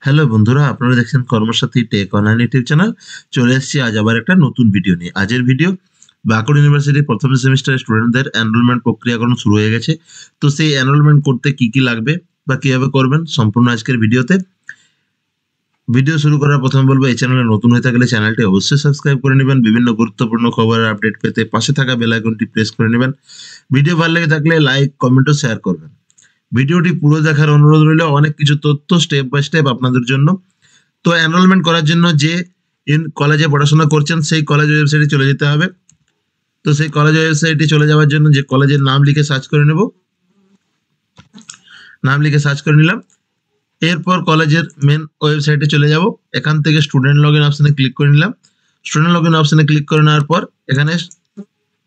Hello বন্ধুরা, আপনারা দেখছেন Karmasathi tech online YouTube channel. চলে এসেছি আজ আবার একটা নতুন ভিডিও নিয়ে। আজের ভিডিও বাঁকুড়া ইউনিভার্সিটির প্রথম সেমিস্টারের স্টুডেন্টদের এনরোলমেন্ট প্রক্রিয়াকরণ শুরু হয়ে গেছে। তো সেই এনরোলমেন্ট করতে কি কি লাগবে বা কিভাবে করবেন সম্পূর্ণ আজকের ভিডিওতে। ভিডিও শুরু করার প্রথমে বলবো, এই চ্যানেলে নতুন হয়ে থাকলে চ্যানেলটি অবশ্যই সাবস্ক্রাইব করে নেবেন। বিভিন্ন গুরুত্বপূর্ণ খবরের আপডেট পেতে পাশে থাকা বেল আইকনটি প্রেস করে নেবেন। ভিডিও ভালো লেগে থাকলে লাইক, কমেন্ট ও শেয়ার করবেন। ভিডিওটি পুরো দেখার অনুরোধ রইল। অনেক কিছু তথ্য স্টেপ বাই স্টেপ আপনাদের জন্য। তো এনরোলমেন্ট করার জন্য যে কলেজে পড়াশোনা করছেন সেই কলেজ ওয়েবসাইটে চলে যেতে হবে। তো সেই কলেজ ওয়েবসাইটে চলে যাওয়ার জন্য যে কলেজের নাম লিখে সার্চ করে নেব, নাম লিখে সার্চ করে নিলাম। এরপর কলেজের মেন ওয়েবসাইটে চলে যাব। এখান থেকে স্টুডেন্ট লগ ইন অপশানে ক্লিক করে নিলাম। স্টুডেন্ট লগ ইন অপশানে ক্লিক করে নেওয়ার পর এখানে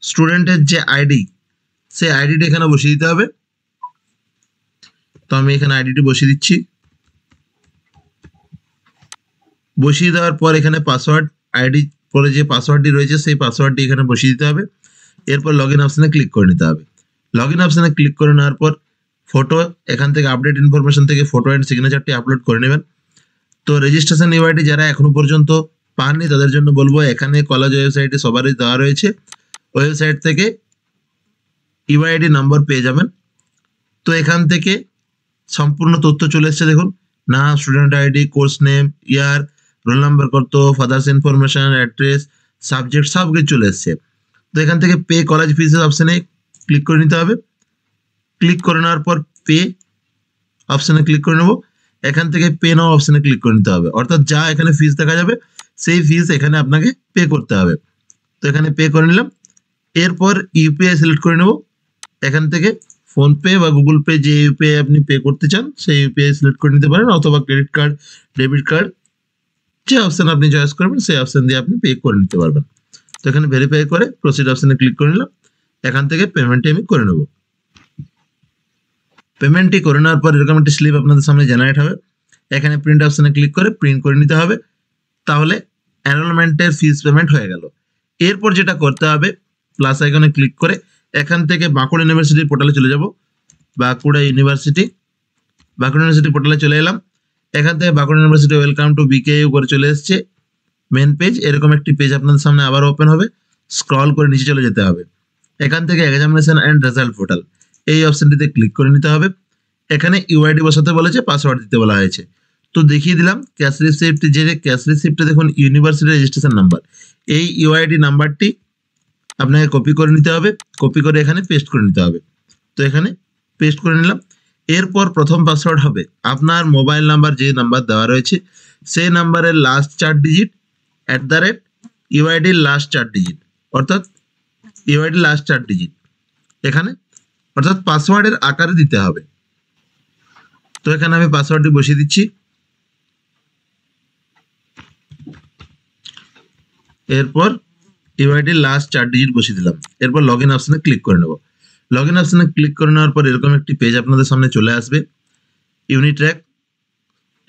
স্টুডেন্টের যে আইডি, সেই আইডিটি এখানে বসিয়ে দিতে হবে। তো আমি এখানে আইডিটি বসিয়ে দিচ্ছি। বসিয়ে দেওয়ার পর এখানে পাসওয়ার্ড, আইডি পরে যে পাসওয়ার্ডটি রয়েছে সেই পাসওয়ার্ডটি এখানে বসিয়ে দিতে হবে। এরপর লগ ইন অপশানে ক্লিক করে নিতে হবে। লগ ইন অপশানে ক্লিক করে নেওয়ার পর ফটো, এখান থেকে আপডেট ইনফরমেশন থেকে ফটো অ্যান্ড সিগনেচারটি আপলোড করে নেবেন। তো রেজিস্ট্রেশন ইউআইডি যারা এখনো পর্যন্ত পাননি তাদের জন্য বলবো, এখানে কলেজ ওয়েবসাইটে সবারই দেওয়া রয়েছে। ওয়েবসাইট থেকে ইউআইডি নাম্বার পেয়ে যাবেন। তো এখান থেকে সম্পূর্ণ তথ্য চলে এসছে, দেখুন, নাম, স্টুডেন্ট আইডি, কোর্স নেম, ইয়ার, রোল নাম্বার কত, ফাদার্স ইনফরমেশন, অ্যাড্রেস, সাবজেক্ট সব কিছু চলে এসছে। তো এখান থেকে পে কলেজ ফিস অপশানে ক্লিক করে নিতে হবে। ক্লিক করে নেওয়ার পর পে অপশানে ক্লিক করে নেব। এখান থেকে পে নাও অপশানে ক্লিক করে নিতে হবে। অর্থাৎ যা এখানে ফিস দেখা যাবে সেই ফিস এখানে আপনাকে পে করতে হবে। তো এখানে পে করে নিলাম। এরপর ইউপিআই সিলেক্ট করে নেব। এখান থেকে ফোনপে বা গুগল পে, যে ইউপিআই আপনি পে করতে চান সেই ইউপিআই সিলেক্ট করে নিতে পারেন, অথবা ক্রেডিট কার্ড, ডেবিট কার্ড, যে অপশান আপনি চয়েস করবেন সেই অপশান দিয়ে আপনি পে করে নিতে পারবেন। তো এখানে ভেরিফাই করে প্রসিড অপশানে ক্লিক করে নিলাম। এখান থেকে পেমেন্টটি আমি করে নেব। পেমেন্টটি করে নেওয়ার পর এরকম একটি স্লিপ আপনাদের সামনে জেনারেট হবে। এখানে প্রিন্ট অপশানে ক্লিক করে প্রিন্ট করে নিতে হবে। তাহলে এনরোলমেন্টের ফিস পেমেন্ট হয়ে গেল। এরপর যেটা করতে হবে, প্লাস আইকনে ক্লিক করে এখান থেকে বাঁকুড়া ইউনিভার্সিটির পোর্টালে চলে যাব। বাঁকুড়া ইউনিভার্সিটি পোর্টালে চলে এলাম। এখান থেকে Bankura university welcome to BKU করে চলে এসছে মেন পেজ। এরকম একটি পেজ আপনাদের সামনে আবার ওপেন হবে। স্ক্রল করে নিচে চলে যেতে হবে। এখান থেকে এক্সামিনেশন অ্যান্ড রেজাল্ট পোর্টাল, এই অপশনটিতে ক্লিক করে নিতে হবে। এখানে ইউআইডি বসাতে বলেছে, পাসওয়ার্ড দিতে বলা হয়েছে। তো দেখিয়ে দিলাম ক্যাশ রিসিপ্ট, যে ক্যাশ রিসিপ্টে দেখুন ইউনিভার্সিটি রেজিস্ট্রেশন নাম্বার, এই ইউআইডি নাম্বারটি আপনাকে কপি করে নিতে হবে। কপি করে এখানে পেস্ট করে নিতে হবে। তো এখানে পেস্ট করে নিলাম। এরপর প্রথম পাসওয়ার্ড হবে আপনার মোবাইল নাম্বার, যে নাম্বার দেওয়া রয়েছে সেই নাম্বারের লাস্ট 4 ডিজিট ইউআইডির লাস্ট 4 ডিজিট, অর্থাৎ ইউআইডি লাস্ট 4 ডিজিট এখানে, অর্থাৎ পাসওয়ার্ডের আকারে দিতে হবে। তো এখানে আমি পাসওয়ার্ডটি বসিয়ে দিচ্ছি। এরপর ইউআইডির লাস্ট 4 ডিজিট বসিয়ে দিলাম। এরপর লগ ইন অপশানে ক্লিক করে নেব। লগ ইন অপশানে ক্লিক করে নেওয়ার পর এরকম একটি পেজ আপনাদের সামনে চলে আসবে। ইউনিট্র্যাক,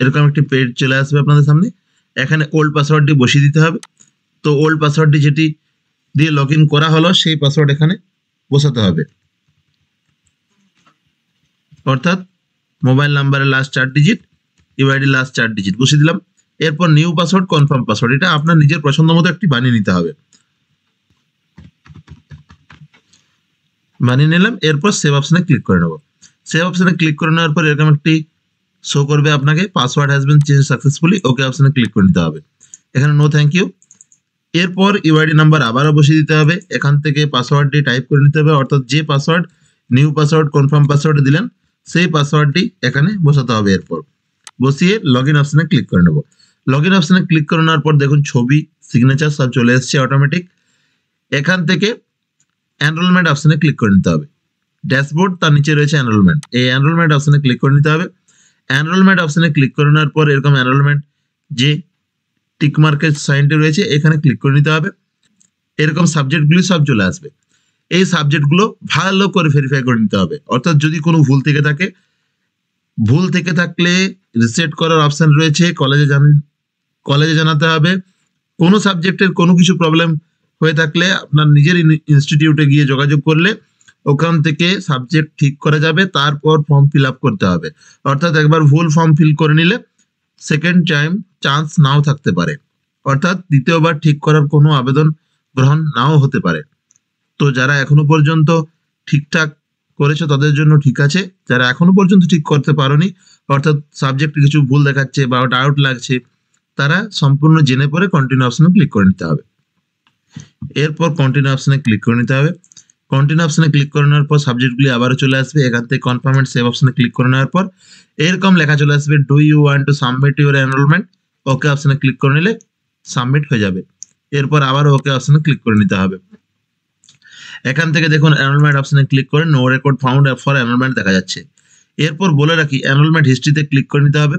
এরকম একটি পেজ চলে আসবে আপনাদের সামনে। এখানে ওল্ড পাসওয়ার্ডটি বসিয়ে দিতে হবে। তো ওল্ড পাসওয়ার্ডটি যেটি দিয়ে লগ ইন করা হলো সেই পাসওয়ার্ড এখানে বসাতে হবে, অর্থাৎ মোবাইল নাম্বারের last 4 digit, UID last 4 digit বসিয়ে দিলাম। এরপর নিউ পাসওয়ার্ড, কনফার্ম পাসওয়ার্ড, এটা আপনার নিজের পছন্দ মতো একটি বানিয়ে নিতে হবে। বানিয়ে নিলাম। এরপর সেভ অপশানে ক্লিক করে নেব। সেভ অপশানে ক্লিক করে নেওয়ার পর এরকম একটি শো করবে আপনাকে, password has been change successfully, okay অপশানে ক্লিক করে নিতে হবে। এখানে নো থ্যাংক ইউ। এরপর ইউআইডি নাম্বার আবারও বসিয়ে দিতে হবে। এখান থেকে পাসওয়ার্ডটি টাইপ করে নিতে হবে, অর্থাৎ যে password, new password, confirm password দিলেন সেই পাসওয়ার্ডটি এখানে বসাতে হবে। এরপর বসিয়ে লগ ইন অপশানে ক্লিক করে নেব। লগ ইন অপশানে ক্লিক করে নেওয়ার পর দেখুন ছবি, সিগনেচার সব চলে এসছে অটোমেটিক। এখান থেকে এনরোলমেন্ট অপশানে ক্লিক করে নিতে হবে। ড্যাশবোর্ড, তার নিচে রয়েছে এনরোলমেন্ট, এই এনরোলমেন্ট অপশানে ক্লিক করে নিতে হবে। এনরোলমেন্ট অপশানে ক্লিক করে নেওয়ার পর এরকম এনরোলমেন্ট যে টিক মার্কের সাইনটি রয়েছে এখানে ক্লিক করে নিতে হবে। এরকম সাবজেক্টগুলি সব চলে আসবে। এই সাবজেক্টগুলো ভালো করে ভেরিফাই করে নিতে হবে, অর্থাৎ যদি কোনো ভুল থেকে থাকলে রিসেট করার অপশান রয়েছে, কলেজে জানাতে হবে। কোনো সাবজেক্টের কোনো কিছু প্রবলেম হয়ে থাকলে আপনার নিজের ইনস্টিটিউটে গিয়ে যোগাযোগ করলে ওখান থেকে সাবজেক্ট ঠিক করা যাবে। তারপর ফর্ম ফিল আপ করতে হবে, অর্থাৎ একবার ভুল ফর্ম ফিল করে নিলে সেকেন্ড টাইম চান্স নাও থাকতে পারে, অর্থাৎ দ্বিতীয়বার ঠিক করার কোনো আবেদন গ্রহণ নাও হতে পারে। তো যারা এখনো পর্যন্ত ঠিকঠাক করেছো তাদের জন্য ঠিক আছে, যারা এখনো পর্যন্ত ঠিক করতে পারোনি, অর্থাৎ সাবজেক্টে কিছু ভুল দেখাচ্ছে বা ডাউট লাগছে, তারা সম্পূর্ণ জেনে পরে কন্টিনিউ অপশনে ক্লিক করে নিতে হবে। এরপর কন্টিনিউ অপশনে ক্লিক করে নিতে হবে। কন্টিনিউ অপশনে ক্লিক করে নেওয়ার পর সাবজেক্টগুলি আবারও চলে আসবে। এখান থেকে কনফার্ম এন্ড সেভ অপশনে ক্লিক করে নেওয়ার পর এরকম লেখা চলে আসবে, do you want to submit your enrolment? Okay অপশনে ক্লিক করে নিলে সাবমিট হয়ে যাবে। এরপর আবার ওকে অপশনে ক্লিক করে নিতে হবে। এখান থেকে দেখুন এনরোলমেন্ট অপশনে ক্লিক করে no record found for enrollment দেখা যাচ্ছে। এরপর বলে রাখি এনরোলমেন্ট হিস্ট্রিতে ক্লিক করে নিতে হবে।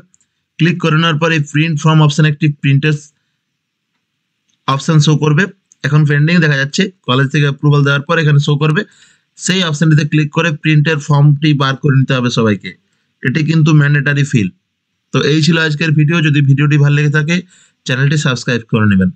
ক্লিক করে নেওয়ার পর এই প্রিন্ট ফর্ম অপশনে একটি প্রিন্টের অপশন শো করবে। এখন পেন্ডিং দেখা যাচ্ছে, কলেজ থেকে অ্যাপ্রুভাল দেওয়ার পর এখানে শো করবে। সেই অপশনটিতে ক্লিক করে প্রিন্টের ফর্মটি বার করে নিতে হবে সবাইকে। এটি কিন্তু ম্যান্ডেটারি ফিল। তো এই ছিল আজকের ভিডিও। যদি ভিডিওটি ভালো লেগে থাকে চ্যানেলটি সাবস্ক্রাইব করে নেবেন।